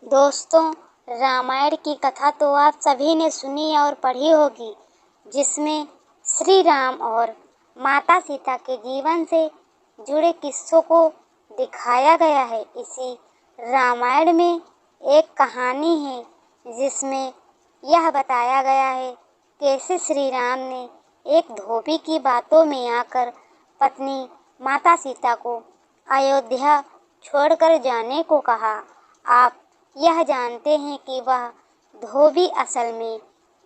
दोस्तों, रामायण की कथा तो आप सभी ने सुनी और पढ़ी होगी, जिसमें श्री राम और माता सीता के जीवन से जुड़े किस्सों को दिखाया गया है। इसी रामायण में एक कहानी है जिसमें यह बताया गया है कैसे श्री राम ने एक धोबी की बातों में आकर पत्नी माता सीता को अयोध्या छोड़कर जाने को कहा। आप यह जानते हैं कि वह धोबी असल में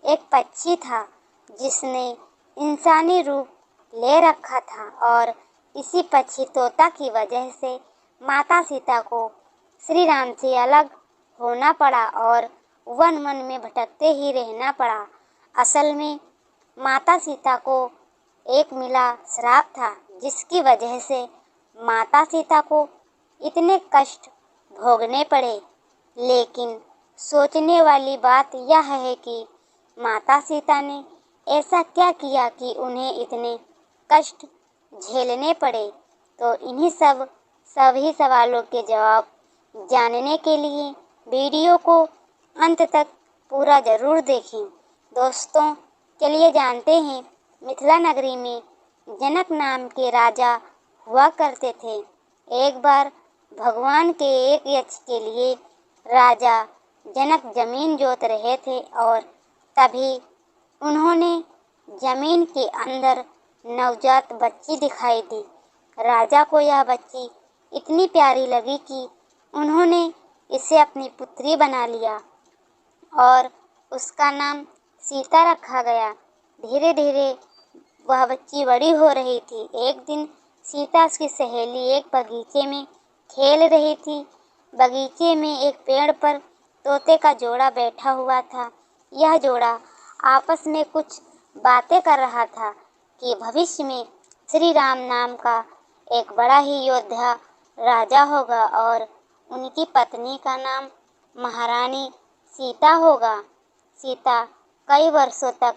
एक पक्षी था जिसने इंसानी रूप ले रखा था और इसी पक्षी तोता की वजह से माता सीता को श्री राम से अलग होना पड़ा और वन वन में भटकते ही रहना पड़ा। असल में माता सीता को एक मिला श्राप था, जिसकी वजह से माता सीता को इतने कष्ट भोगने पड़े। लेकिन सोचने वाली बात यह है कि माता सीता ने ऐसा क्या किया कि उन्हें इतने कष्ट झेलने पड़े। तो इन्हीं सभी सवालों के जवाब जानने के लिए वीडियो को अंत तक पूरा ज़रूर देखें। दोस्तों, चलिए जानते हैं। मिथिला नगरी में जनक नाम के राजा हुआ करते थे। एक बार भगवान के एक यज्ञ के लिए राजा जनक जमीन जोत रहे थे और तभी उन्होंने जमीन के अंदर नवजात बच्ची दिखाई दी। राजा को यह बच्ची इतनी प्यारी लगी कि उन्होंने इसे अपनी पुत्री बना लिया और उसका नाम सीता रखा गया। धीरे धीरे वह बच्ची बड़ी हो रही थी। एक दिन सीता उसकी सहेली एक बगीचे में खेल रही थी। बगीचे में एक पेड़ पर तोते का जोड़ा बैठा हुआ था। यह जोड़ा आपस में कुछ बातें कर रहा था कि भविष्य में श्री राम नाम का एक बड़ा ही योद्धा राजा होगा और उनकी पत्नी का नाम महारानी सीता होगा। सीता कई वर्षों तक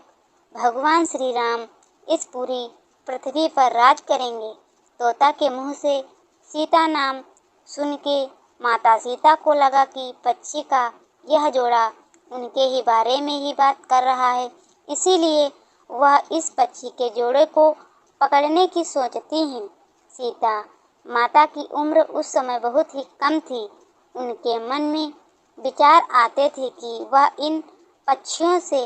भगवान श्री राम इस पूरी पृथ्वी पर राज करेंगे। तोता के मुंह से सीता नाम सुन के माता सीता को लगा कि पक्षी का यह जोड़ा उनके ही बारे में ही बात कर रहा है, इसीलिए वह इस पक्षी के जोड़े को पकड़ने की सोचती हैं। सीता माता की उम्र उस समय बहुत ही कम थी। उनके मन में विचार आते थे कि वह इन पक्षियों से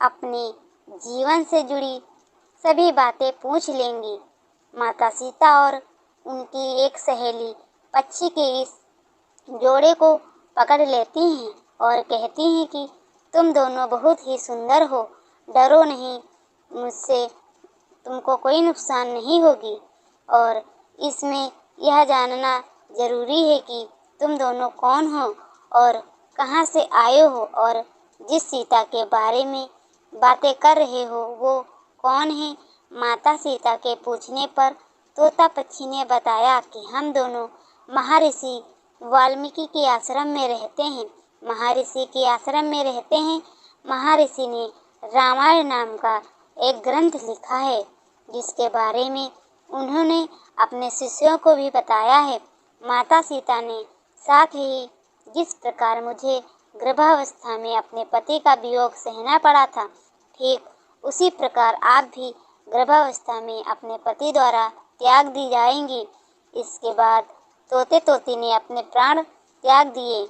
अपने जीवन से जुड़ी सभी बातें पूछ लेंगी। माता सीता और उनकी एक सहेली पक्षी के इस जोड़े को पकड़ लेती हैं और कहती हैं कि तुम दोनों बहुत ही सुंदर हो, डरो नहीं, मुझसे तुमको कोई नुकसान नहीं होगी। और इसमें यह जानना ज़रूरी है कि तुम दोनों कौन हो और कहाँ से आए हो और जिस सीता के बारे में बातें कर रहे हो वो कौन है। माता सीता के पूछने पर तोता पक्षी ने बताया कि हम दोनों महर्षि वाल्मीकि के आश्रम में रहते हैं। महर्षि के आश्रम में रहते हैं। महर्षि ने रामायण नाम का एक ग्रंथ लिखा है जिसके बारे में उन्होंने अपने शिष्यों को भी बताया है। माता सीता ने साथ ही जिस प्रकार मुझे गर्भावस्था में अपने पति का वियोग सहना पड़ा था, ठीक उसी प्रकार आप भी गर्भावस्था में अपने पति द्वारा त्याग दी जाएंगी। इसके बाद तोते तोती ने अपने प्राण त्याग दिए।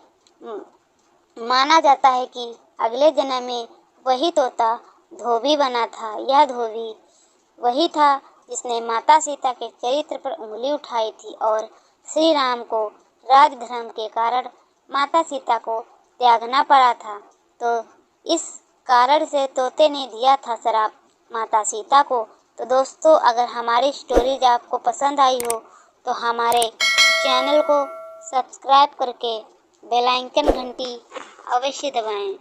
माना जाता है कि अगले जन्म में वही तोता धोबी बना था। यह धोबी वही था जिसने माता सीता के चरित्र पर उंगली उठाई थी और श्री राम को राजधर्म के कारण माता सीता को त्यागना पड़ा था। तो इस कारण से तोते ने दिया था श्राप माता सीता को। तो दोस्तों, अगर हमारी स्टोरीज आपको पसंद आई हो तो हमारे चैनल को सब्सक्राइब करके बेल आइकन घंटी अवश्य दबाएं।